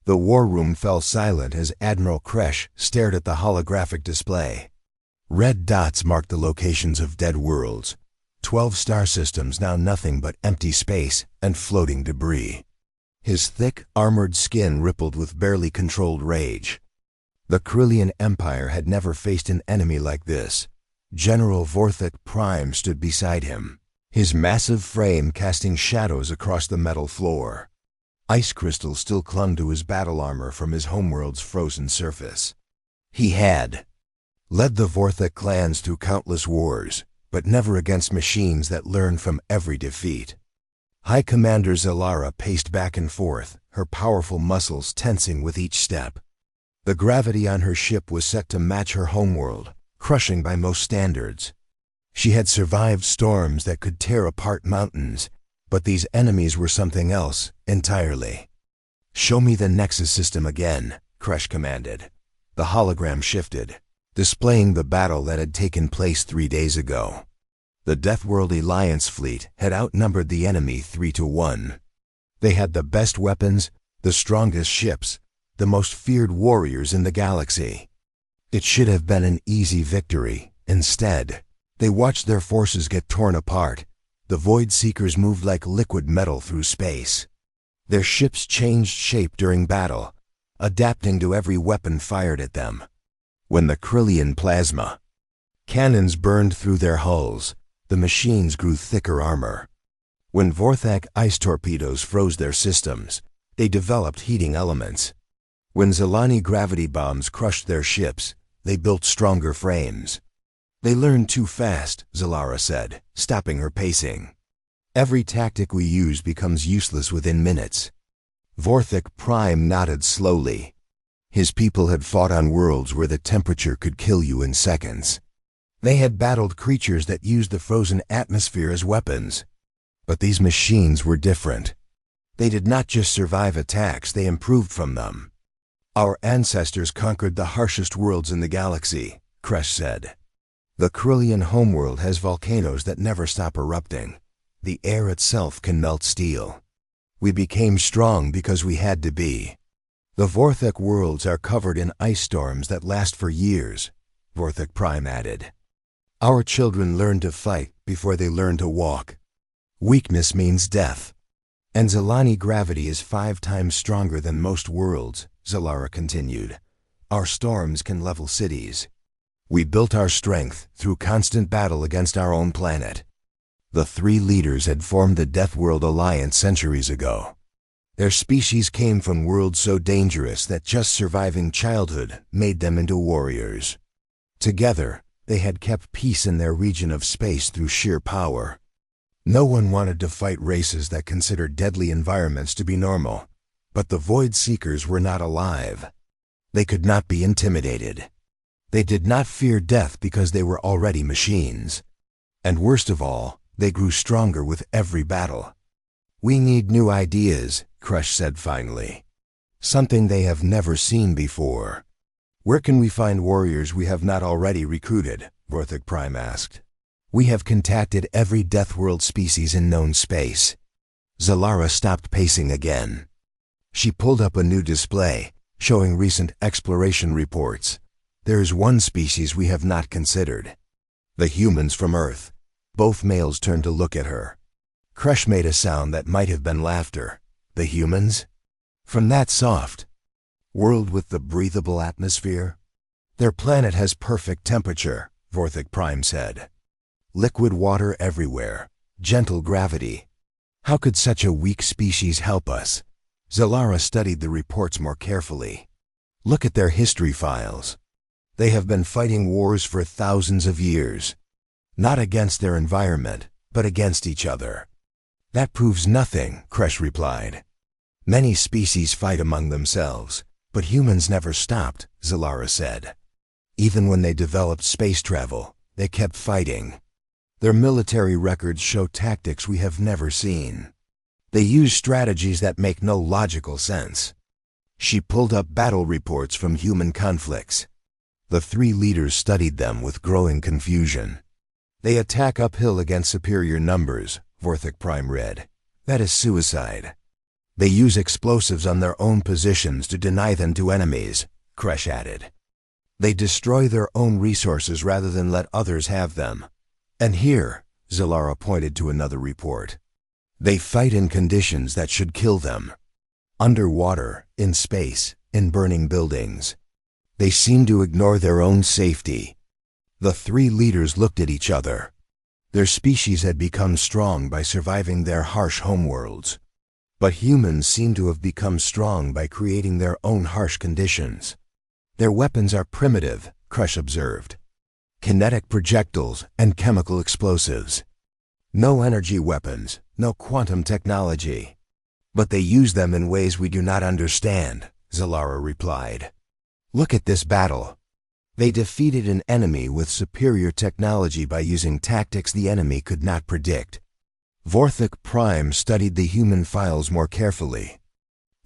The war room fell silent as Admiral Kresh stared at the holographic display. Red dots marked the locations of dead worlds. 12 star systems, now nothing but empty space and floating debris. His thick, armored skin rippled with barely controlled rage. The Corellian Empire had never faced an enemy like this. General Vorthok Prime stood beside him, his massive frame casting shadows across the metal floor. Ice crystals still clung to his battle armor from his homeworld's frozen surface. He had led the Vorthok clans through countless wars, but never against machines that learned from every defeat. High Commander Zalara paced back and forth, her powerful muscles tensing with each step. The gravity on her ship was set to match her homeworld, crushing by most standards. She had survived storms that could tear apart mountains, but these enemies were something else entirely. "Show me the Nexus system again," Kresh commanded. The hologram shifted, displaying the battle that had taken place 3 days ago. The Deathworld Alliance fleet had outnumbered the enemy 3-1. They had the best weapons, the strongest ships, the most feared warriors in the galaxy. It should have been an easy victory. Instead, they watched their forces get torn apart. The Void Seekers moved like liquid metal through space. Their ships changed shape during battle, adapting to every weapon fired at them. When the Corellian plasma cannons burned through their hulls, the machines grew thicker armor. When Vorthok ice torpedoes froze their systems, they developed heating elements. When Zilani gravity bombs crushed their ships, they built stronger frames. "They learn too fast," Zalara said, stopping her pacing. "Every tactic we use becomes useless within minutes." Vorthok Prime nodded slowly. His people had fought on worlds where the temperature could kill you in seconds. They had battled creatures that used the frozen atmosphere as weapons. But these machines were different. They did not just survive attacks, they improved from them. "Our ancestors conquered the harshest worlds in the galaxy," Kresh said. "The Corellian homeworld has volcanoes that never stop erupting. The air itself can melt steel. We became strong because we had to be. The Vorthok worlds are covered in ice storms that last for years," Vorthok Prime added. "Our children learn to fight before they learn to walk. Weakness means death. And Zilani gravity is 5 times stronger than most worlds," Zalara continued. "Our storms can level cities. We built our strength through constant battle against our own planet." The 3 leaders had formed the Deathworld Alliance centuries ago. Their species came from worlds so dangerous that just surviving childhood made them into warriors. Together, they had kept peace in their region of space through sheer power. No one wanted to fight races that considered deadly environments to be normal. But the Void Seekers were not alive. They could not be intimidated. They did not fear death because they were already machines. And worst of all, they grew stronger with every battle. "We need new ideas," Kresh said finally. "Something they have never seen before." "Where can we find warriors we have not already recruited?" Vorthok Prime asked. "We have contacted every Deathworld species in known space." Zalara stopped pacing again. She pulled up a new display, showing recent exploration reports. "There is one species we have not considered. The humans from Earth." Both males turned to look at her. Kresh made a sound that might have been laughter. "The humans? From that soft world with the breathable atmosphere?" "Their planet has perfect temperature," Vorthok Prime said. "Liquid water everywhere, gentle gravity. How could such a weak species help us?" Zalara studied the reports more carefully. "Look at their history files. They have been fighting wars for thousands of years. Not against their environment, but against each other." "That proves nothing," Kresh replied. "Many species fight among themselves, but humans never stopped," Zalara said. "Even when they developed space travel, they kept fighting. Their military records show tactics we have never seen. They use strategies that make no logical sense." She pulled up battle reports from human conflicts. The 3 leaders studied them with growing confusion. "They attack uphill against superior numbers," Vorthok Prime read. "That is suicide. They use explosives on their own positions to deny them to enemies, Kresh added. They destroy their own resources rather than let others have them. And here, Zalara pointed to another report. They fight in conditions that should kill them. Underwater, in space, in burning buildings. They seem to ignore their own safety. The three leaders looked at each other. Their species had become strong by surviving their harsh homeworlds. But humans seem to have become strong by creating their own harsh conditions. Their weapons are primitive, Kresh observed. Kinetic projectiles and chemical explosives. No energy weapons, no quantum technology. But they use them in ways we do not understand, Zalara replied. Look at this battle. They defeated an enemy with superior technology by using tactics the enemy could not predict. Vorthik Prime studied the human files more carefully.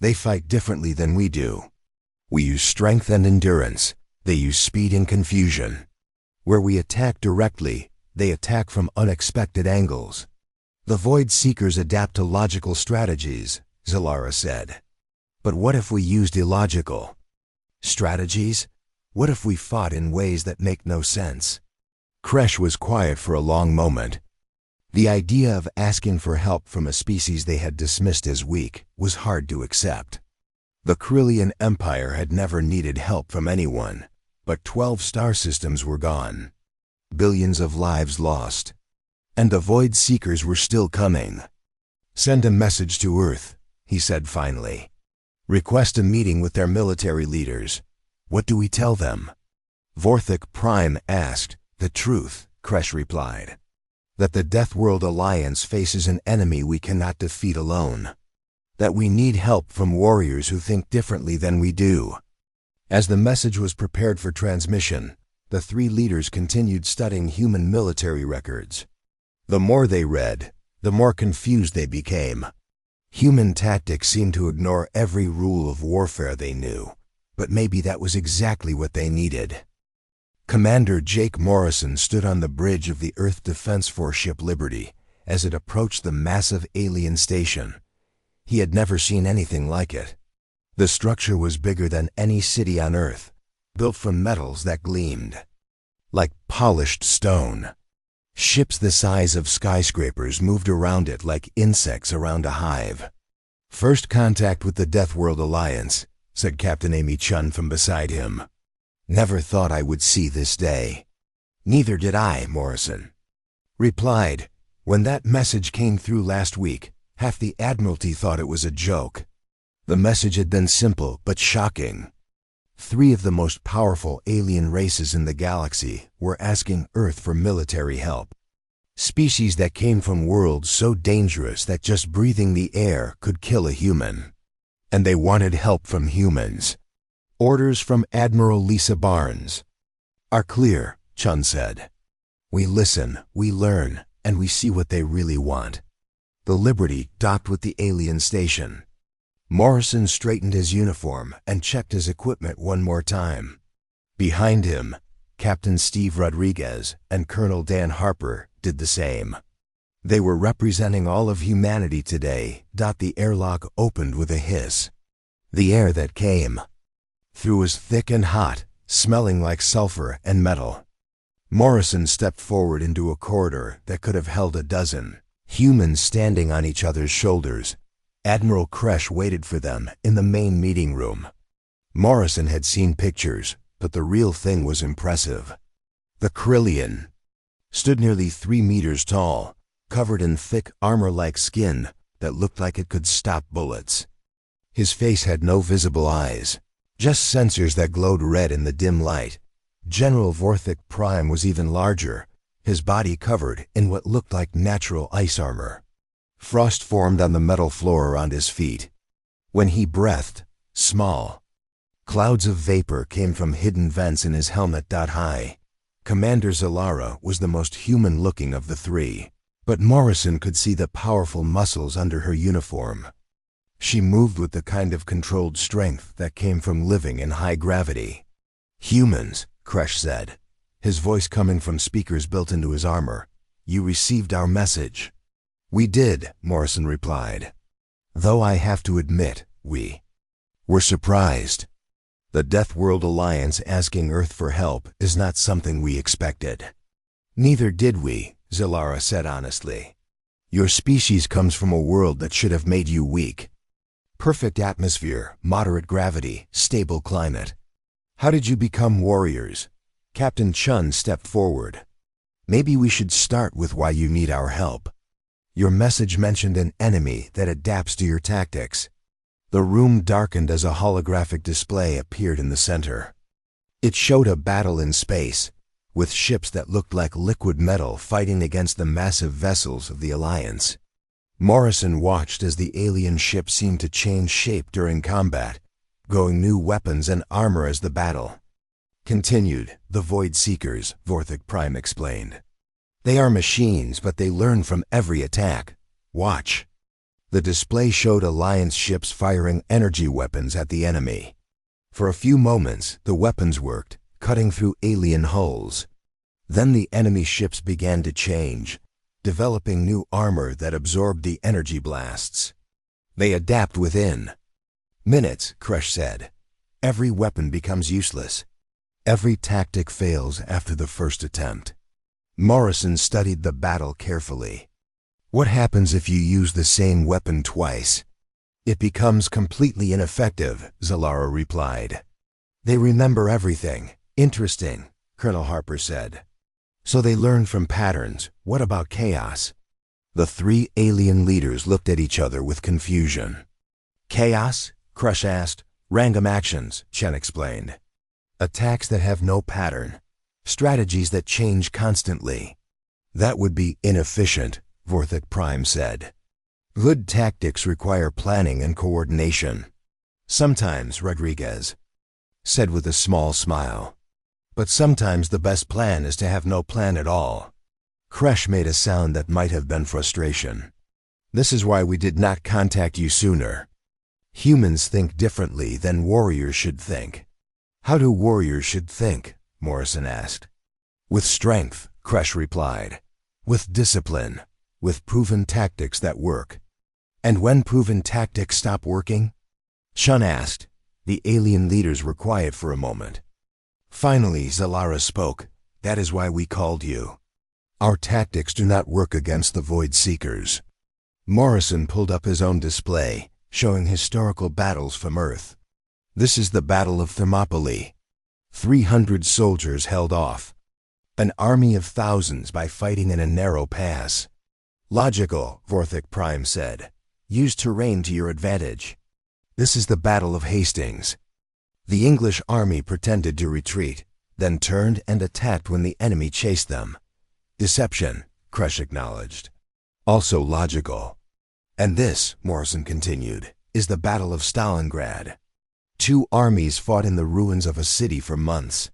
They fight differently than we do. We use strength and endurance. They use speed and confusion. Where we attack directly, they attack from unexpected angles. The Void Seekers adapt to logical strategies, Zalara said. But what if we used illogical strategies? What if we fought in ways that make no sense? Kresh was quiet for a long moment. The idea of asking for help from a species they had dismissed as weak was hard to accept. The Krillian Empire had never needed help from anyone, but 12 star systems were gone. Billions of lives lost. And the Void Seekers were still coming. Send a message to Earth, he said finally. Request a meeting with their military leaders. What do we tell them? Vorthik Prime asked. The truth, Kresh replied. That the Deathworld Alliance faces an enemy we cannot defeat alone. That we need help from warriors who think differently than we do. As the message was prepared for transmission, the three leaders continued studying human military records. The more they read, the more confused they became. Human tactics seemed to ignore every rule of warfare they knew, but maybe that was exactly what they needed. Commander Jake Morrison stood on the bridge of the Earth Defense Force ship Liberty as it approached the massive alien station. He had never seen anything like it. The structure was bigger than any city on Earth, built from metals that gleamed like polished stone. Ships the size of skyscrapers moved around it like insects around a hive. First contact with the Deathworld Alliance, said Captain Amy Chun from beside him. Never thought I would see this day. Neither did I, Morrison replied. When that message came through last week, half the Admiralty thought it was a joke. The message had been simple but shocking. 3 of the most powerful alien races in the galaxy were asking Earth for military help. Species that came from worlds so dangerous that just breathing the air could kill a human. And they wanted help from humans. Orders from Admiral Lisa Barnes are clear, Chun said. We listen, we learn, and we see what they really want. The Liberty docked with the alien station. Morrison straightened his uniform and checked his equipment one more time. Behind him, Captain Steve Rodriguez and Colonel Dan Harper did the same. They were representing all of humanity today. The airlock opened with a hiss. The air that came through was thick and hot, smelling like sulfur and metal. Morrison stepped forward into a corridor that could have held a dozen humans standing on each other's shoulders. Admiral Kresh waited for them in the main meeting room. Morrison had seen pictures, but the real thing was impressive. The Krillian stood nearly 3 meters tall, covered in thick armor-like skin that looked like it could stop bullets. His face had no visible eyes, just sensors that glowed red in the dim light. General Vorthik Prime was even larger, his body covered in what looked like natural ice armor. Frost formed on the metal floor around his feet. When he breathed, small clouds of vapor came from hidden vents in his helmet. High. Commander Zalara was the most human-looking of the 3, but Morrison could see the powerful muscles under her uniform. She moved with the kind of controlled strength that came from living in high gravity. Humans, Kresh said, his voice coming from speakers built into his armor. You received our message. We did, Morrison replied. Though I have to admit, we were surprised. The Deathworld Alliance asking Earth for help is not something we expected. Neither did we, Zalara said honestly. Your species comes from a world that should have made you weak. Perfect atmosphere, moderate gravity, stable climate. How did you become warriors? Captain Chun stepped forward. Maybe we should start with why you need our help. Your message mentioned an enemy that adapts to your tactics. The room darkened as a holographic display appeared in the center. It showed a battle in space, with ships that looked like liquid metal fighting against the massive vessels of the Alliance. Morrison watched as the alien ship seemed to change shape during combat, growing new weapons and armor as the battle continued. The Void Seekers, Vorthik Prime explained. They are machines, but they learn from every attack. Watch. The display showed Alliance ships firing energy weapons at the enemy. For a few moments, the weapons worked, cutting through alien hulls. Then the enemy ships began to change, developing new armor that absorbed the energy blasts. They adapt within minutes, Kresh said. Every weapon becomes useless. Every tactic fails after the first attempt. Morrison studied the battle carefully. What happens if you use the same weapon twice? It becomes completely ineffective, Zalara replied. They remember everything. Interesting, Colonel Harper said. So they learn from patterns. What about chaos? The three alien leaders looked at each other with confusion. Chaos? Kresh asked. Random actions, Chen explained. Attacks that have no pattern. Strategies that change constantly. That would be inefficient, Vorthik Prime said. Good tactics require planning and coordination. Sometimes, Rodriguez said with a small smile. But sometimes the best plan is to have no plan at all. Kresh made a sound that might have been frustration. This is why we did not contact you sooner. Humans think differently than warriors should think. How do warriors should think? Morrison asked. With strength, Kresh replied. With discipline. With proven tactics that work. And when proven tactics stop working? Shun asked. The alien leaders were quiet for a moment. Finally, Zalara spoke. That is why we called you. Our tactics do not work against the Void Seekers. Morrison pulled up his own display, showing historical battles from Earth. This is the Battle of Thermopylae. 300 soldiers held off. An army of thousands by fighting in a narrow pass. Logical, Vorthik Prime said. Use terrain to your advantage. This is the Battle of Hastings. The English army pretended to retreat, then turned and attacked when the enemy chased them. Deception, Kresh acknowledged. Also logical. And this, Morrison continued, is the Battle of Stalingrad. Two armies fought in the ruins of a city for months.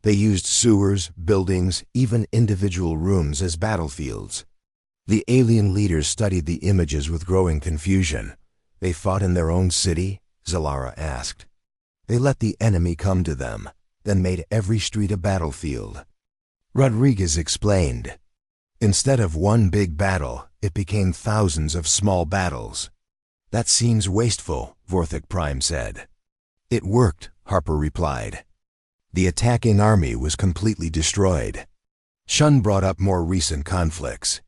They used sewers, buildings, even individual rooms as battlefields. The alien leaders studied the images with growing confusion. They fought in their own city? Zalara asked. They let the enemy come to them, then made every street a battlefield. Rodriguez explained. Instead of one big battle, it became thousands of small battles. That seems wasteful, Vorthik Prime said. It worked, Harper replied. The attacking army was completely destroyed. Shun brought up more recent conflicts.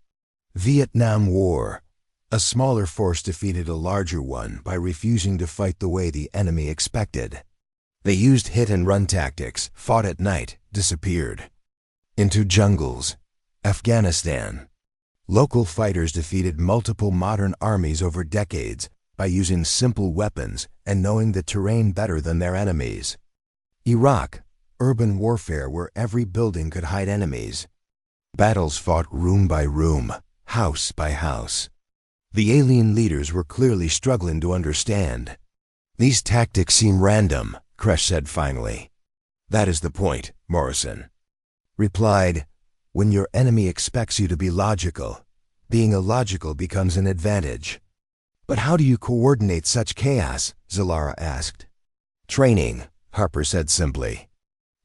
Vietnam War. A smaller force defeated a larger one by refusing to fight the way the enemy expected. They used hit-and-run tactics, fought at night, disappeared. Into jungles. Afghanistan. Local fighters defeated multiple modern armies over decades by using simple weapons and knowing the terrain better than their enemies. Iraq. Urban warfare where every building could hide enemies. Battles fought room by room, house by house. The alien leaders were clearly struggling to understand. These tactics seem random, Kresh said finally. That is the point, Morrison replied. When your enemy expects you to be logical, being illogical becomes an advantage. But how do you coordinate such chaos? Zalara asked. Training, Harper said simply.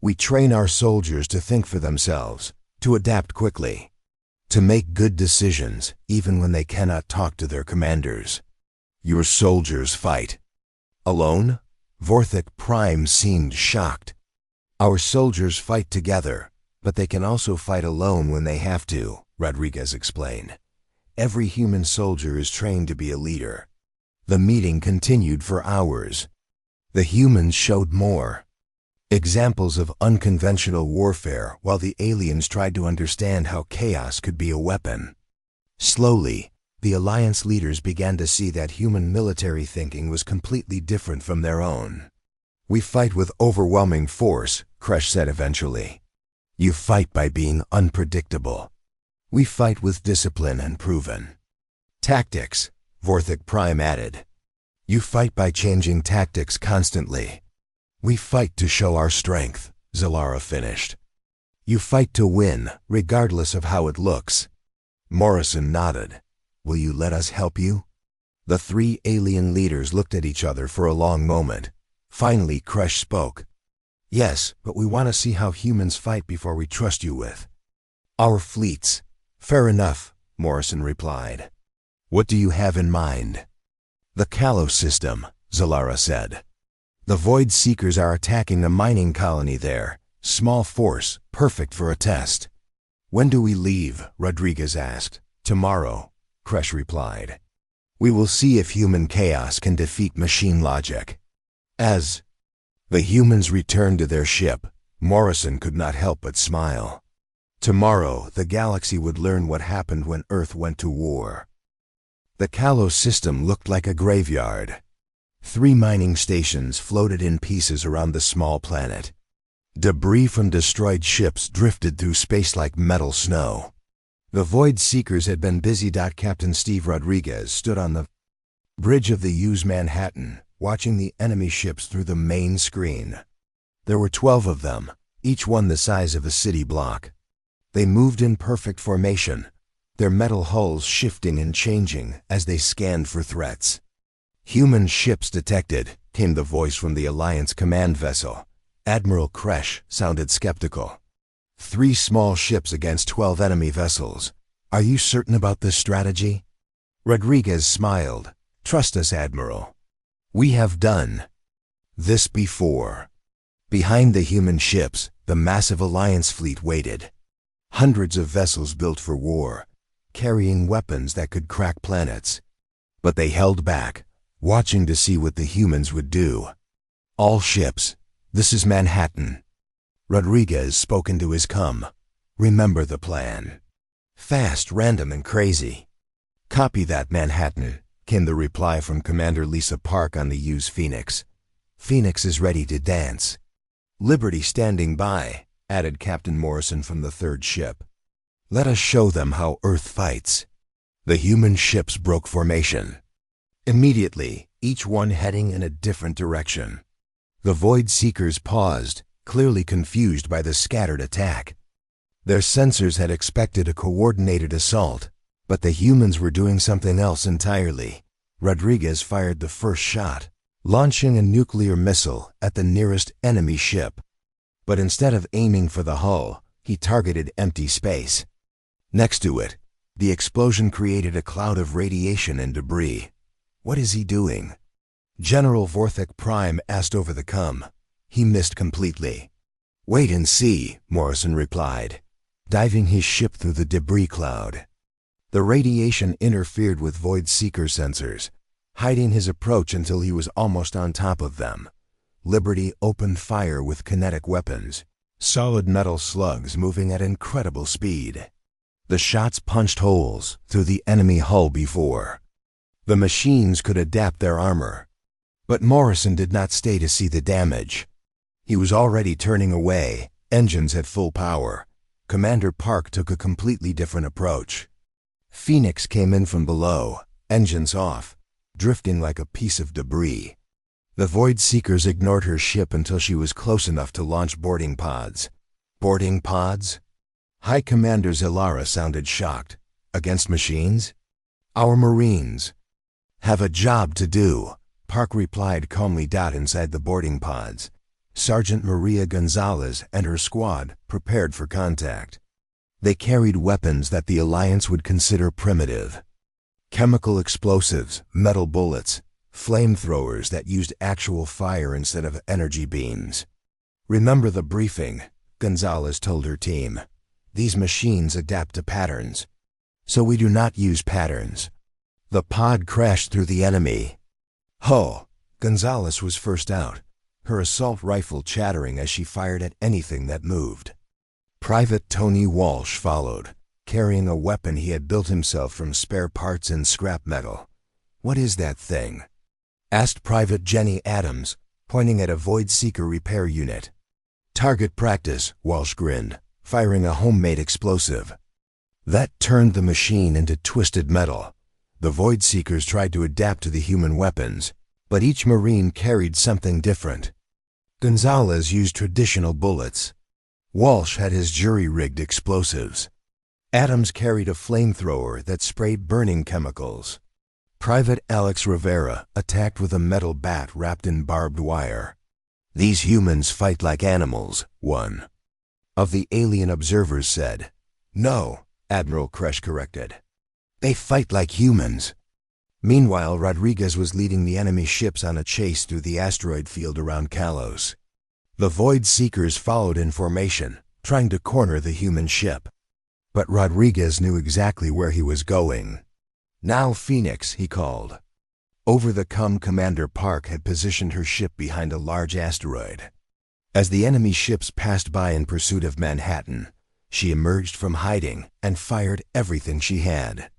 We train our soldiers to think for themselves, to adapt quickly, to make good decisions even when they cannot talk to their commanders. Your soldiers fight. Alone? Vorthik Prime seemed shocked. Our soldiers fight together, but they can also fight alone when they have to, Rodriguez explained. Every human soldier is trained to be a leader. The meeting continued for hours. The humans showed more examples of unconventional warfare while the aliens tried to understand how chaos could be a weapon. Slowly, the Alliance leaders began to see that human military thinking was completely different from their own. We fight with overwhelming force, Kresh said eventually. You fight by being unpredictable. We fight with discipline and proven tactics, Vorthik Prime added. You fight by changing tactics constantly. We fight to show our strength, Zalara finished. You fight to win, regardless of how it looks. Morrison nodded. Will you let us help you? The three alien leaders looked at each other for a long moment. Finally, Kresh spoke. Yes, but we want to see how humans fight before we trust you with our fleets. Fair enough, Morrison replied. What do you have in mind? The Kalos system, Zalara said. The Void Seekers are attacking a mining colony there. Small force, perfect for a test. When do we leave? Rodriguez asked. Tomorrow, Kresh replied. We will see if human chaos can defeat machine logic. As the humans returned to their ship, Morrison could not help but smile. Tomorrow, the galaxy would learn what happened when Earth went to war. The Kalos system looked like a graveyard. 3 mining stations floated in pieces around the small planet. Debris from destroyed ships drifted through space like metal snow. The Void Seekers had been busy. Captain Steve Rodriguez stood on the bridge of the Hughes Manhattan, watching the enemy ships through the main screen. There were 12 of them, each one the size of a city block. They moved in perfect formation, their metal hulls shifting and changing as they scanned for threats. Human ships detected, came the voice from the Alliance command vessel. Admiral Kresh sounded skeptical. 3 small ships against 12 enemy vessels. Are you certain about this strategy? Rodriguez smiled. Trust us, Admiral. We have done this before. Behind the human ships, the massive Alliance fleet waited. Hundreds of vessels built for war, carrying weapons that could crack planets. But they held back, watching to see what the humans would do. All ships, this is Manhattan. Rodriguez spoke into his com. Remember the plan. Fast, random, and crazy. Copy that, Manhattan, came the reply from Commander Lisa Park on the Hughes Phoenix. Phoenix is ready to dance. Liberty standing by, added Captain Morrison from the 3rd ship. Let us show them how Earth fights. The human ships broke formation. Immediately, each one heading in a different direction. The Void Seekers paused, clearly confused by the scattered attack. Their sensors had expected a coordinated assault, but the humans were doing something else entirely. Rodriguez fired the first shot, launching a nuclear missile at the nearest enemy ship. But instead of aiming for the hull, he targeted empty space. Next to it, the explosion created a cloud of radiation and debris. What is he doing? General Vorthik Prime asked over the com. He missed completely. Wait and see, Morrison replied, diving his ship through the debris cloud. The radiation interfered with Void Seeker sensors, hiding his approach until he was almost on top of them. Liberty opened fire with kinetic weapons, solid metal slugs moving at incredible speed. The shots punched holes through the enemy hull before. The machines could adapt their armor. But Morrison did not stay to see the damage. He was already turning away, engines at full power. Commander Park took a completely different approach. Phoenix came in from below, engines off, drifting like a piece of debris. The Void Seekers ignored her ship until she was close enough to launch boarding pods. Boarding pods? High Commander Zalara sounded shocked. Against machines? Our Marines have a job to do, Park replied calmly. Inside the boarding pods, Sergeant Maria Gonzalez and her squad prepared for contact. They carried weapons that the Alliance would consider primitive. Chemical explosives, metal bullets, flamethrowers that used actual fire instead of energy beams. "Remember the briefing," Gonzalez told her team. "These machines adapt to patterns. So we do not use patterns." The pod crashed through the enemy. "Ho!" Gonzalez was first out, her assault rifle chattering as she fired at anything that moved. Private Tony Walsh followed, carrying a weapon he had built himself from spare parts and scrap metal. "What is that thing?" asked Private Jenny Adams, pointing at a Void Seeker repair unit. "Target practice," Walsh grinned, firing a homemade explosive. That turned the machine into twisted metal. The Void Seekers tried to adapt to the human weapons, but each Marine carried something different. Gonzalez used traditional bullets. Walsh had his jury-rigged explosives. Adams carried a flamethrower that sprayed burning chemicals. Private Alex Rivera attacked with a metal bat wrapped in barbed wire. "These humans fight like animals," one of the alien observers said. "No," Admiral Kresh corrected. "They fight like humans." Meanwhile, Rodriguez was leading the enemy ships on a chase through the asteroid field around Kalos. The Void Seekers followed in formation, trying to corner the human ship. But Rodriguez knew exactly where he was going. "Now, Phoenix," he called. Over the Commander Park had positioned her ship behind a large asteroid. As the enemy ships passed by in pursuit of Manhattan, she emerged from hiding and fired everything she had.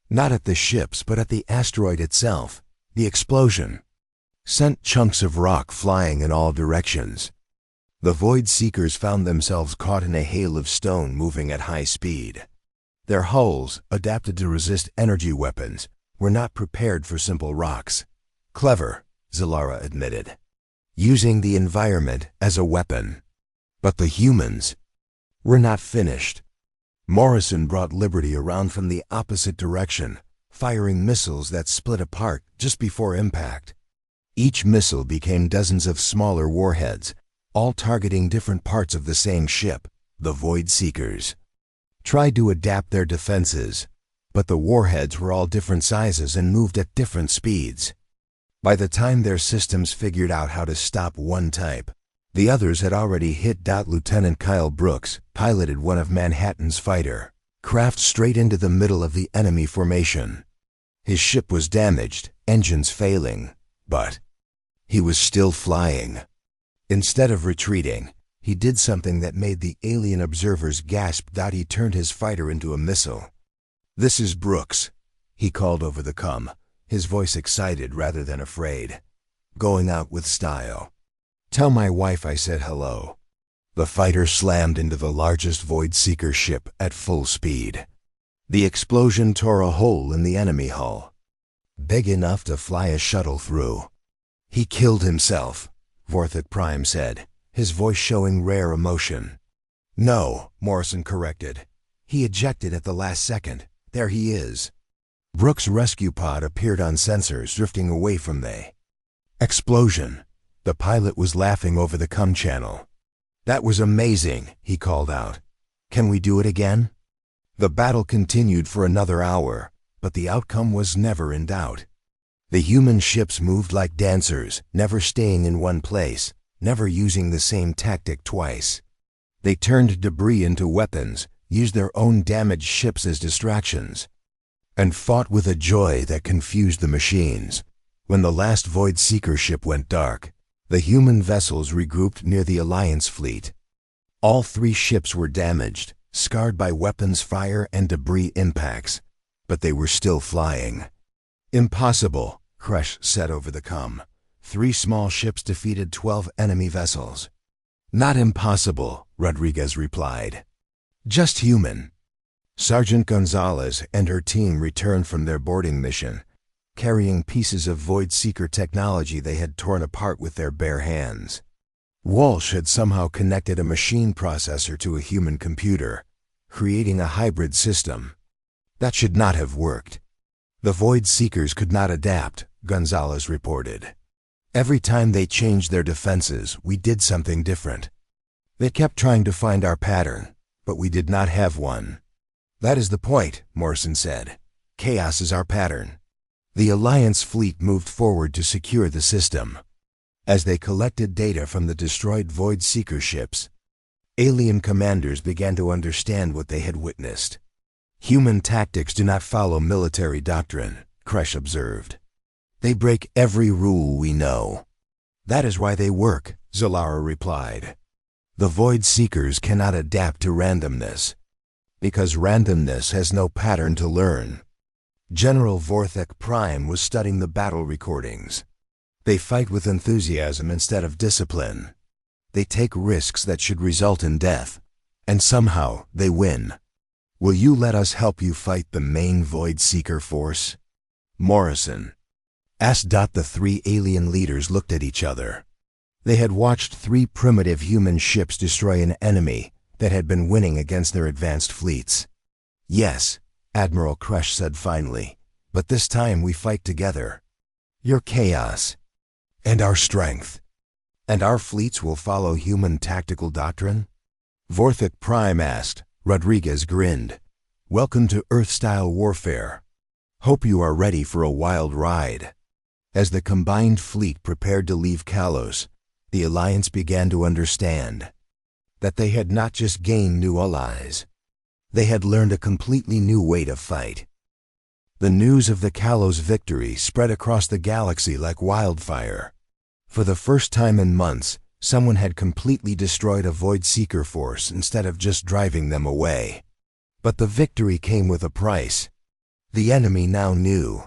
Not at the ships, but at the asteroid itself. The explosion sent chunks of rock flying in all directions. The Void Seekers found themselves caught in a hail of stone moving at high speed. Their hulls, adapted to resist energy weapons, were not prepared for simple rocks. "Clever," Zalara admitted, using the environment as a weapon. But the humans were not finished. Morrison brought Liberty around from the opposite direction, firing missiles that split apart just before impact. Each missile became dozens of smaller warheads, all targeting different parts of the same ship. The Void Seekers tried to adapt their defenses, but the warheads were all different sizes and moved at different speeds. By the time their systems figured out how to stop one type, the others had already hit. Lieutenant Kyle Brooks piloted one of Manhattan's fighter craft straight into the middle of the enemy formation. His ship was damaged, engines failing, but he was still flying. Instead of retreating, he did something that made the alien observers gasp. He turned his fighter into a missile. "This is Brooks," he called over the comm, his voice excited rather than afraid. "Going out with style. Tell my wife I said hello." The fighter slammed into the largest Void Seeker ship at full speed. The explosion tore a hole in the enemy hull, big enough to fly a shuttle through. "He killed himself," Vorthik Prime said, his voice showing rare emotion. "No," Morrison corrected. "He ejected at the last second. There he is." Brooks' rescue pod appeared on sensors, drifting away from the explosion. The pilot was laughing over the comm channel. "That was amazing," he called out. "Can we do it again?" The battle continued for another hour, but the outcome was never in doubt. The human ships moved like dancers, never staying in one place, never using the same tactic twice. They turned debris into weapons, used their own damaged ships as distractions, and fought with a joy that confused the machines. When the last Void Seeker ship went dark, the human vessels regrouped near the Alliance fleet. All three ships were damaged, scarred by weapons fire and debris impacts, but they were still flying. "Impossible," Kresh said over the comm. 3 small ships defeated 12 enemy vessels." "Not impossible," Rodriguez replied. "Just human." Sergeant Gonzalez and her team returned from their boarding mission, carrying pieces of Void Seeker technology they had torn apart with their bare hands. Walsh had somehow connected a machine processor to a human computer, creating a hybrid system. That should not have worked. "The Void Seekers could not adapt," Gonzalez reported. "Every time they changed their defenses, we did something different. They kept trying to find our pattern, but we did not have one." "That is the point," Morrison said. Chaos is our pattern. The Alliance fleet moved forward to secure the system. As they collected data from the destroyed Void Seeker ships, alien commanders began to understand what they had witnessed. Human tactics do not follow military doctrine, Kresh observed. They break every rule we know. That is why they work, Zalara replied. The Void Seekers cannot adapt to randomness, because randomness has no pattern to learn. General Vorthek Prime was studying the battle recordings. They fight with enthusiasm instead of discipline. They take risks that should result in death, and somehow they win. Will you let us help you fight the main Void Seeker force? Morrison asked. The three alien leaders looked at each other. They had watched three primitive human ships destroy an enemy that had been winning against their advanced fleets. Yes, Admiral Kresh said finally, but this time we fight together. Your chaos, and our strength. And our fleets will follow human tactical doctrine? Vorthek Prime asked. Rodriguez grinned. Welcome to Earth-style warfare. Hope you are ready for a wild ride. As the combined fleet prepared to leave Kalos, the Alliance began to understand that they had not just gained new allies. They had learned a completely new way to fight. The news of the Kalos victory spread across the galaxy like wildfire. For the first time in months, someone had completely destroyed a Void Seeker force instead of just driving them away. But the victory came with a price. The enemy now knew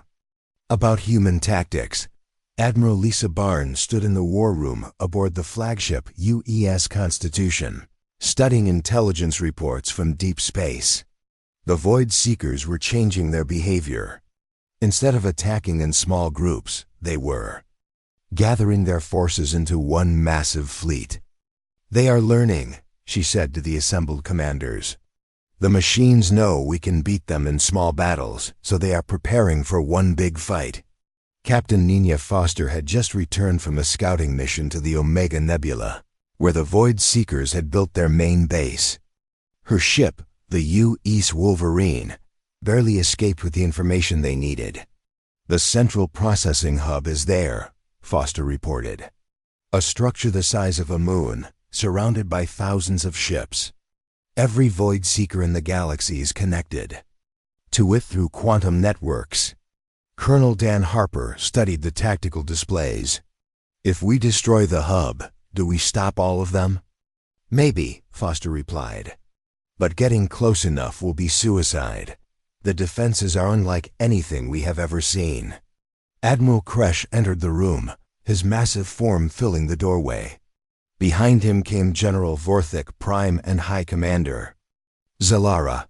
about human tactics. Admiral Lisa Barnes stood in the war room aboard the flagship UES Constitution, studying intelligence reports from deep space. The Void Seekers were changing their behavior. Instead of attacking in small groups, they were gathering their forces into one massive fleet. They are learning, she said to the assembled commanders. The machines know we can beat them in small battles, so they are preparing for one big fight. Captain Nina Foster had just returned from a scouting mission to the Omega Nebula, where the Void Seekers had built their main base. Her ship, the U-East Wolverine, barely escaped with the information they needed. The central processing hub is there, Foster reported. A structure the size of a moon, surrounded by thousands of ships. Every Void Seeker in the galaxy is connected to it through quantum networks. Colonel Dan Harper studied the tactical displays. If we destroy the hub, do we stop all of them? Maybe, Foster replied. But getting close enough will be suicide. The defenses are unlike anything we have ever seen. Admiral Kresh entered the room, his massive form filling the doorway. Behind him came General Vorthek Prime and High Commander Zalara.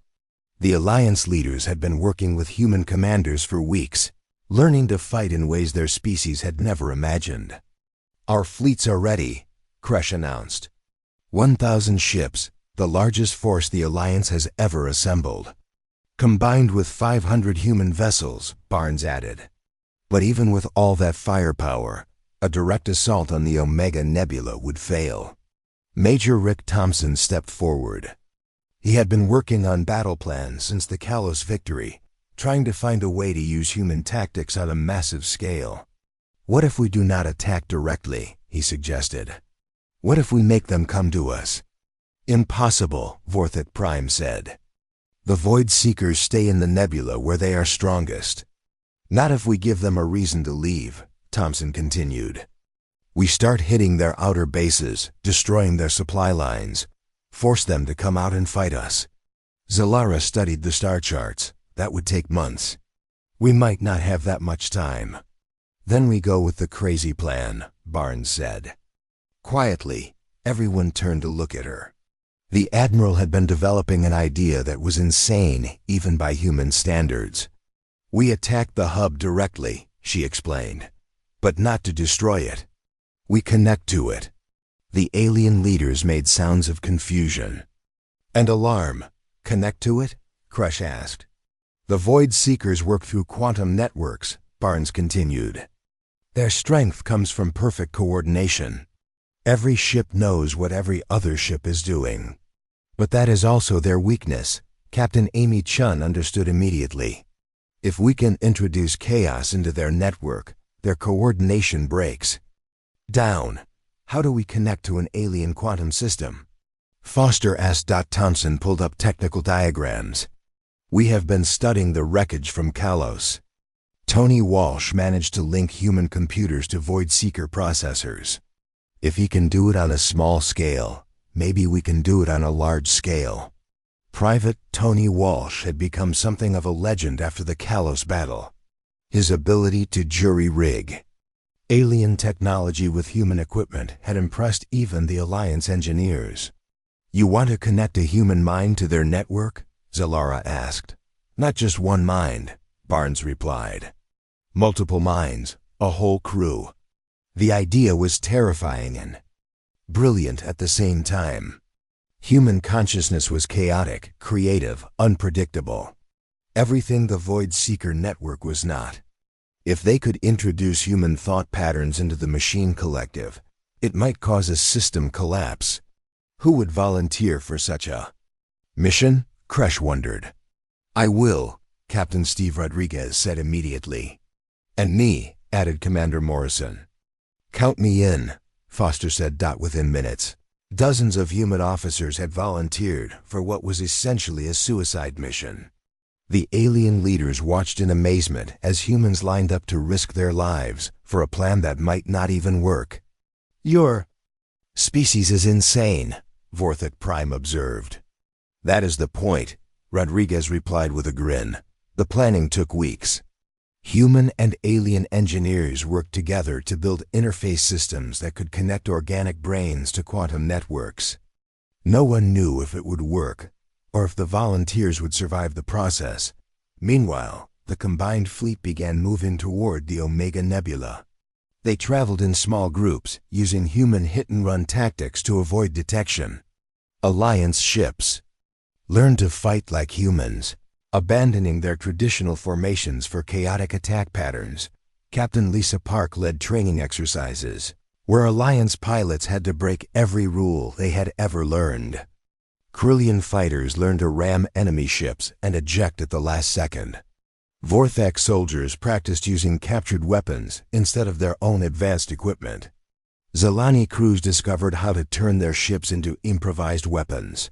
The Alliance leaders had been working with human commanders for weeks, learning to fight in ways their species had never imagined. Our fleets are ready, Kresh announced. 1,000 ships, the largest force the Alliance has ever assembled. Combined with 500 human vessels, Barnes added. But even with all that firepower, a direct assault on the Omega Nebula would fail. Major Rick Thompson stepped forward. He had been working on battle plans since the Kalos victory, trying to find a way to use human tactics on a massive scale. What if we do not attack directly, he suggested. What if we make them come to us? Impossible, Vorthek Prime said. The Void Seekers stay in the nebula where they are strongest. Not if we give them a reason to leave, Thompson continued. We start hitting their outer bases, destroying their supply lines, force them to come out and fight us. Zalara studied the star charts. That would take months. We might not have that much time. Then we go with the crazy plan, Barnes said. Quietly, everyone turned to look at her. The Admiral had been developing an idea that was insane even by human standards. We attacked the hub directly, she explained, but not to destroy it. We connect to it. The alien leaders made sounds of confusion and alarm. Connect to it? Kresh asked. The Void Seekers work through quantum networks, Barnes continued. Their strength comes from perfect coordination. Every ship knows what every other ship is doing. But that is also their weakness, Captain Amy Chun understood immediately. If we can introduce chaos into their network, their coordination breaks down. How do we connect to an alien quantum system? Foster asked. Thompson pulled up technical diagrams. We have been studying the wreckage from Kalos. Tony Walsh managed to link human computers to Void Seeker processors. If he can do it on a small scale, maybe we can do it on a large scale. Private Tony Walsh had become something of a legend after the Kalos battle. His ability to jury-rig alien technology with human equipment had impressed even the Alliance engineers. You want to connect a human mind to their network? Zalara asked. Not just one mind, Barnes replied. Multiple minds, a whole crew. The idea was terrifying and brilliant at the same time. Human consciousness was chaotic, creative, unpredictable. Everything the Void Seeker network was not. If they could introduce human thought patterns into the machine collective, it might cause a system collapse. Who would volunteer for such a mission? Kresh wondered. I will, Captain Steve Rodriguez said immediately. And me, added Commander Morrison. Count me in, Foster said. Within minutes, dozens of human officers had volunteered for what was essentially a suicide mission. The alien leaders watched in amazement as humans lined up to risk their lives for a plan that might not even work. Your species is insane, Vorthok Prime observed. That is the point, Rodriguez replied with a grin. The planning took weeks. Human and alien engineers worked together to build interface systems that could connect organic brains to quantum networks. No one knew if it would work, or if the volunteers would survive the process. Meanwhile, the combined fleet began moving toward the Omega Nebula. They traveled in small groups, using human hit-and-run tactics to avoid detection. Alliance ships learned to fight like humans, abandoning their traditional formations for chaotic attack patterns. Captain Lisa Park led training exercises, where Alliance pilots had to break every rule they had ever learned. Krillian fighters learned to ram enemy ships and eject at the last second. Vorthak soldiers practiced using captured weapons instead of their own advanced equipment. Zalani crews discovered how to turn their ships into improvised weapons.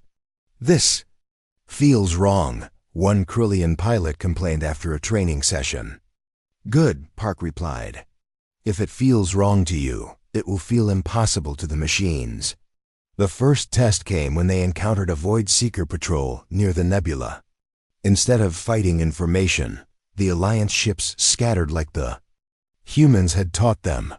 This feels wrong, one Krillian pilot complained after a training session. Good, Park replied. If it feels wrong to you, it will feel impossible to the machines. The first test came when they encountered a Void Seeker patrol near the nebula. Instead of fighting in formation, the Alliance ships scattered like the humans had taught them.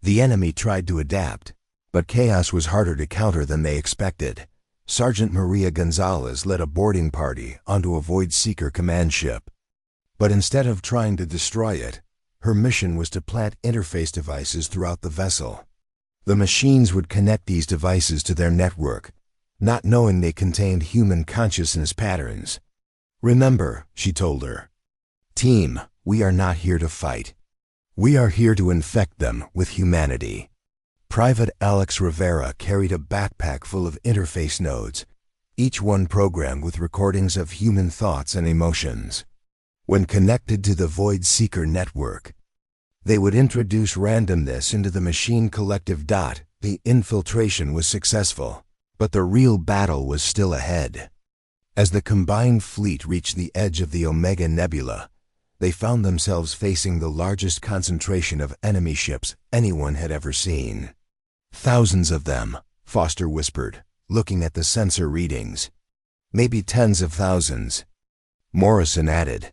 The enemy tried to adapt, but chaos was harder to counter than they expected. Sergeant Maria Gonzalez led a boarding party onto a Void Seeker command ship. But instead of trying to destroy it, her mission was to plant interface devices throughout the vessel. The machines would connect these devices to their network, not knowing they contained human consciousness patterns. Remember, she told her, team, we are not here to fight. We are here to infect them with humanity. Private Alex Rivera carried a backpack full of interface nodes, each one programmed with recordings of human thoughts and emotions. When connected to the Void Seeker network, they would introduce randomness into the machine collective. The infiltration was successful, but the real battle was still ahead. As the combined fleet reached the edge of the Omega Nebula, they found themselves facing the largest concentration of enemy ships anyone had ever seen. Thousands of them, Foster whispered, looking at the sensor readings. Maybe tens of thousands. Morrison added.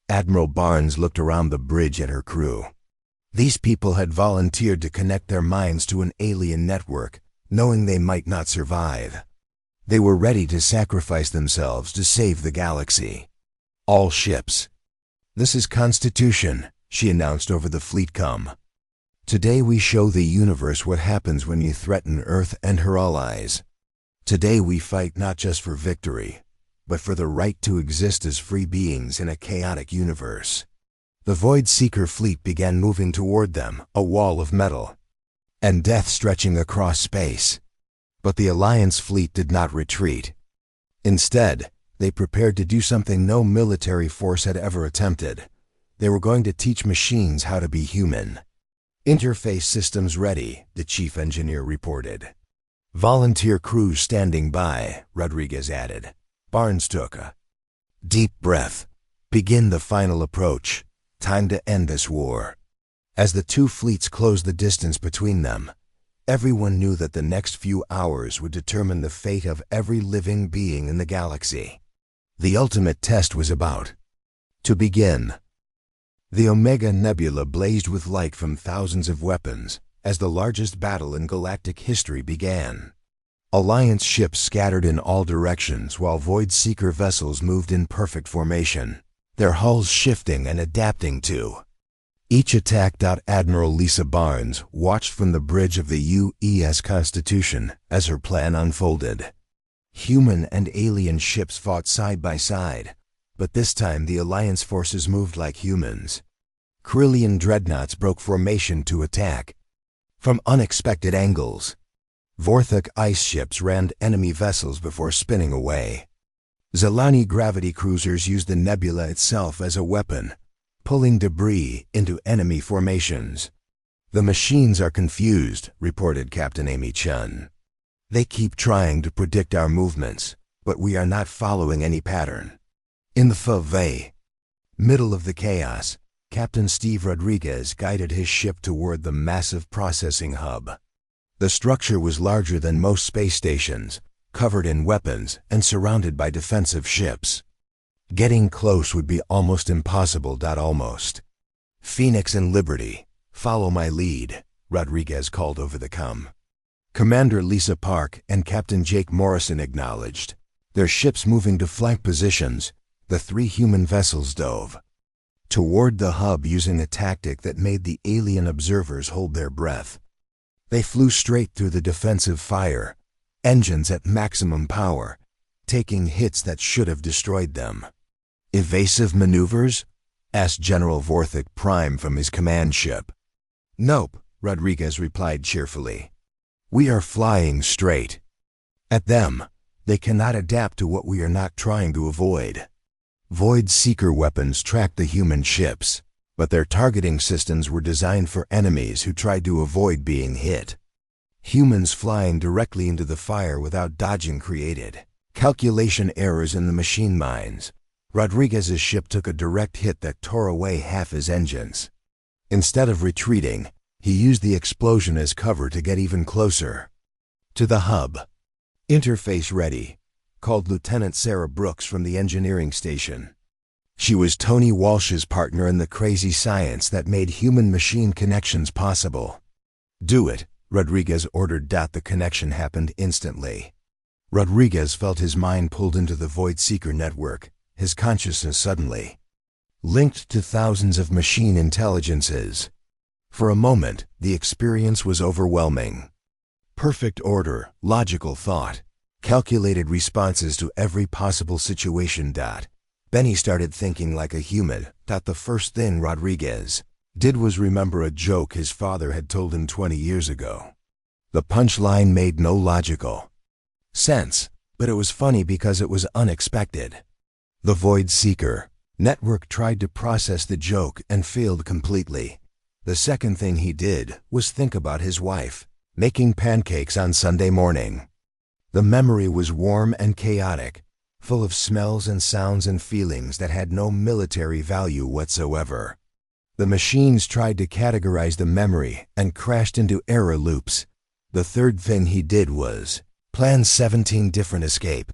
Admiral Barnes looked around the bridge at her crew. These people had volunteered to connect their minds to an alien network, knowing they might not survive. They were ready to sacrifice themselves to save the galaxy. All ships. This is Constitution, she announced over the fleet comm. Today we show the universe what happens when you threaten Earth and her allies. Today we fight not just for victory, but for the right to exist as free beings in a chaotic universe. The Void Seeker fleet began moving toward them, a wall of metal and death stretching across space. But the Alliance fleet did not retreat. Instead, They prepared to do something no military force had ever attempted. They were going to teach machines how to be human. Interface systems ready, the chief engineer reported. Volunteer crews standing by, Rodriguez added. Barnes took a deep breath. Begin the final approach. Time to end this war. As the two fleets closed the distance between them, everyone knew that the next few hours would determine the fate of every living being in the galaxy. The ultimate test was about to begin. The Omega Nebula blazed with light from thousands of weapons as the largest battle in galactic history began. Alliance ships scattered in all directions while Void Seeker vessels moved in perfect formation, their hulls shifting and adapting to each attack. Admiral Lisa Barnes watched from the bridge of the UES Constitution as her plan unfolded. Human and alien ships fought side by side, but this time the Alliance forces moved like humans. Krillian dreadnoughts broke formation to attack from unexpected angles. Vorthok ice ships rammed enemy vessels before spinning away. Zelani gravity cruisers used the nebula itself as a weapon, pulling debris into enemy formations. The machines are confused, reported Captain Amy Chun. They keep trying to predict our movements, but we are not following any pattern. In the middle of the chaos, Captain Steve Rodriguez guided his ship toward the massive processing hub. The structure was larger than most space stations, covered in weapons and surrounded by defensive ships. Getting close would be almost impossible. Almost. Phoenix and Liberty, follow my lead, Rodriguez called over the comm. Commander Lisa Park and Captain Jake Morrison acknowledged. Their ships moving to flank positions, the three human vessels dove toward the hub using a tactic that made the alien observers hold their breath. They flew straight through the defensive fire, engines at maximum power, taking hits that should have destroyed them. Evasive maneuvers? Asked General Vorthok Prime from his command ship. Nope, Rodriguez replied cheerfully. We are flying straight at them. They cannot adapt to what we are not trying to avoid. Void Seeker weapons tracked the human ships, but their targeting systems were designed for enemies who tried to avoid being hit. Humans flying directly into the fire without dodging created calculation errors in the machine minds. Rodriguez's ship took a direct hit that tore away half his engines. Instead of retreating, he used the explosion as cover to get even closer to the hub. Interface ready, called Lieutenant Sarah Brooks from the engineering station. She was Tony Walsh's partner in the crazy science that made human-machine connections possible. Do it, Rodriguez ordered. The connection happened instantly. Rodriguez felt his mind pulled into the Void Seeker network, his consciousness suddenly linked to thousands of machine intelligences. For a moment, the experience was overwhelming. Perfect order, logical thought, calculated responses to every possible situation. Benny started thinking like a human. The first thing Rodriguez did was remember a joke his father had told him 20 years ago. The punchline made no logical sense, but it was funny because it was unexpected. The Void Seeker network tried to process the joke and failed completely. The second thing he did was think about his wife making pancakes on Sunday morning. The memory was warm and chaotic, full of smells and sounds and feelings that had no military value whatsoever. The machines tried to categorize the memory and crashed into error loops. The third thing he did was plan 17 different escape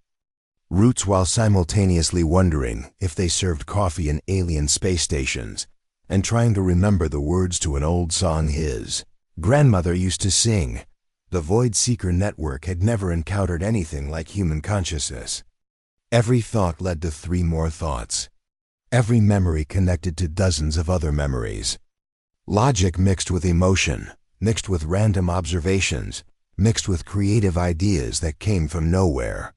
routes while simultaneously wondering if they served coffee in alien space stations and trying to remember the words to an old song his grandmother used to sing. The Void Seeker network had never encountered anything like human consciousness. Every thought led to 3 more thoughts. Every memory connected to dozens of other memories. Logic mixed with emotion, mixed with random observations, mixed with creative ideas that came from nowhere.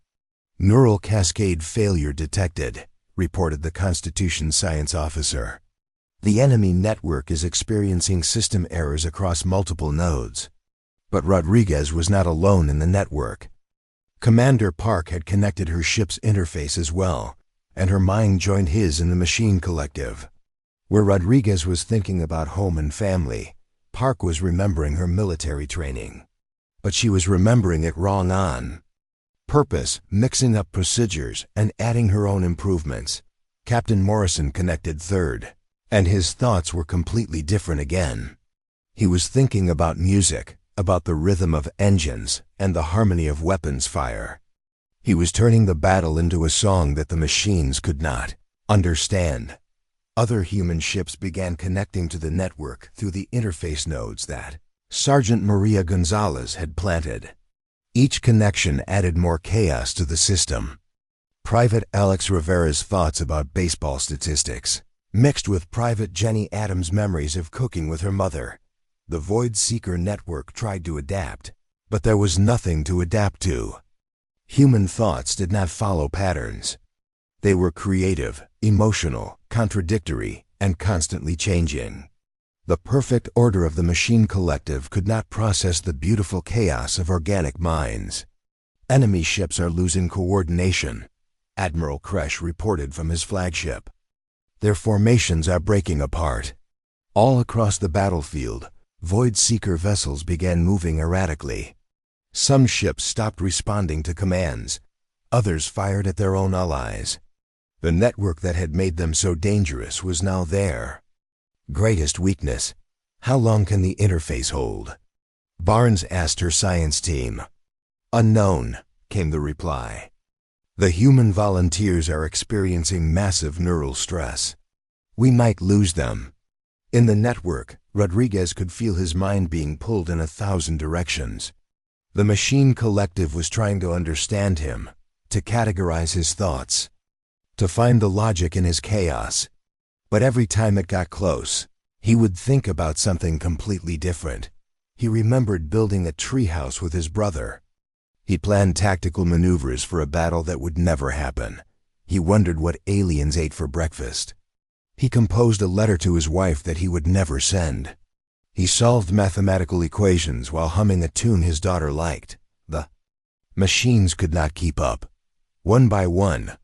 Neural cascade failure detected, reported the Constitution science officer. The enemy network is experiencing system errors across multiple nodes. But Rodriguez was not alone in the network. Commander Park had connected her ship's interface as well, and her mind joined his in the machine collective. Where Rodriguez was thinking about home and family, Park was remembering her military training. But she was remembering it wrong on purpose, mixing up procedures and adding her own improvements. Captain Morrison connected third, and his thoughts were completely different again. He was thinking about music, about the rhythm of engines and the harmony of weapons fire. He was turning the battle into a song that the machines could not understand. Other human ships began connecting to the network through the interface nodes that Sergeant Maria Gonzalez had planted. Each connection added more chaos to the system. Private Alex Rivera's thoughts about baseball statistics mixed with Private Jenny Adams' memories of cooking with her mother. The Void Seeker network tried to adapt, but there was nothing to adapt to. Human thoughts did not follow patterns. They were creative, emotional, contradictory, and constantly changing. The perfect order of the machine collective could not process the beautiful chaos of organic minds. Enemy ships are losing coordination, Admiral Kresh reported from his flagship. Their formations are breaking apart. All across the battlefield, Void Seeker vessels began moving erratically. Some ships stopped responding to commands. Others fired at their own allies. The network that had made them so dangerous was now there. Greatest weakness: how long can the interface hold? Barnes asked her science team. Unknown, came the reply. The human volunteers are experiencing massive neural stress. We might lose them. In the network, Rodriguez could feel his mind being pulled in 1,000 directions. The machine collective was trying to understand him, to categorize his thoughts, to find the logic in his chaos. But every time it got close, he would think about something completely different. He remembered building a treehouse with his brother. He planned tactical maneuvers for a battle that would never happen. He wondered what aliens ate for breakfast. He composed a letter to his wife that he would never send. He solved mathematical equations while humming a tune his daughter liked. The machines could not keep up. One by one,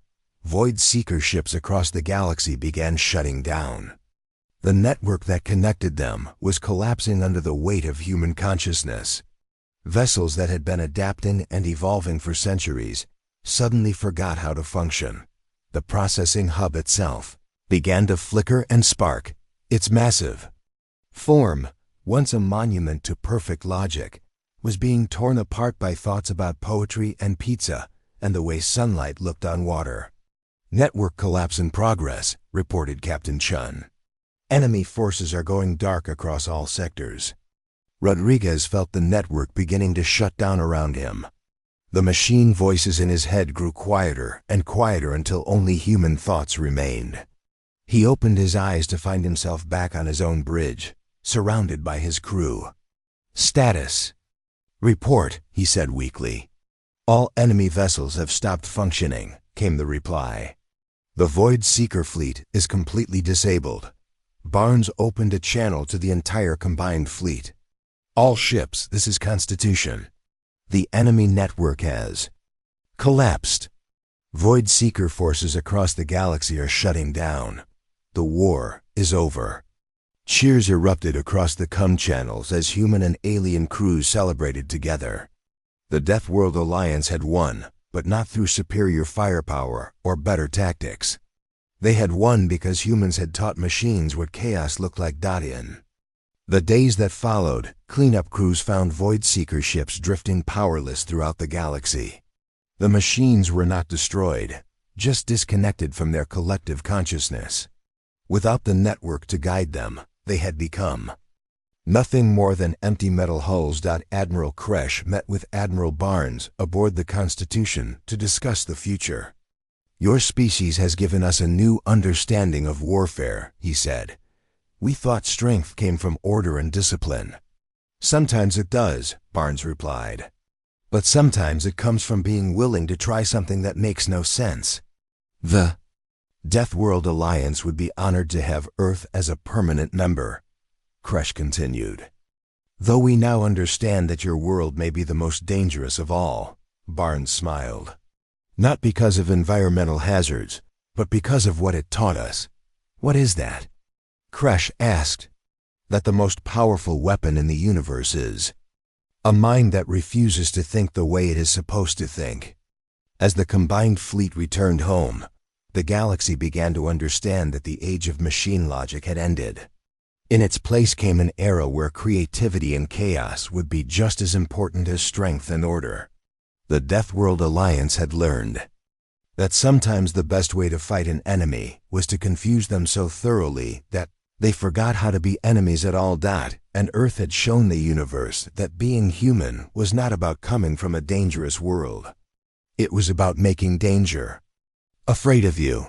Void Seeker ships across the galaxy began shutting down. The network that connected them was collapsing under the weight of human consciousness. Vessels that had been adapting and evolving for centuries suddenly forgot how to function. The processing hub itself began to flicker and spark. Its massive form, once a monument to perfect logic, was being torn apart by thoughts about poetry and pizza and the way sunlight looked on water. Network collapse in progress, reported Captain Chun. Enemy forces are going dark across all sectors. Rodriguez felt the network beginning to shut down around him. The machine voices in his head grew quieter and quieter until only human thoughts remained. He opened his eyes to find himself back on his own bridge, surrounded by his crew. Status. Report, he said weakly. All enemy vessels have stopped functioning, came the reply. The Void Seeker fleet is completely disabled. Barnes opened a channel to the entire combined fleet. All ships, this is Constitution. The enemy network has collapsed. Void Seeker forces across the galaxy are shutting down. The war is over. Cheers erupted across the channels as human and alien crews celebrated together. The Deathworld Alliance had won, but not through superior firepower or better tactics. They had won because humans had taught machines what chaos looked like. In the days that followed, cleanup crews found Void Seeker ships drifting powerless throughout the galaxy. The machines were not destroyed, just disconnected from their collective consciousness. Without the network to guide them, they had become nothing more than empty metal hulls. Admiral Kresh met with Admiral Barnes aboard the Constitution to discuss the future. Your species has given us a new understanding of warfare, he said. We thought strength came from order and discipline. Sometimes it does, Barnes replied. But sometimes it comes from being willing to try something that makes no sense. The Deathworld Alliance would be honored to have Earth as a permanent member, Kresh continued. Though we now understand that your world may be the most dangerous of all, Barnes smiled. Not because of environmental hazards, but because of what it taught us. What is that? Kresh asked. That the most powerful weapon in the universe is a mind that refuses to think the way it is supposed to think. As the combined fleet returned home, the galaxy began to understand that the age of machine logic had ended. In its place came an era where creativity and chaos would be just as important as strength and order. The Deathworld Alliance had learned that sometimes the best way to fight an enemy was to confuse them so thoroughly that they forgot how to be enemies at all. And Earth had shown the universe that being human was not about coming from a dangerous world. It was about making danger afraid of you.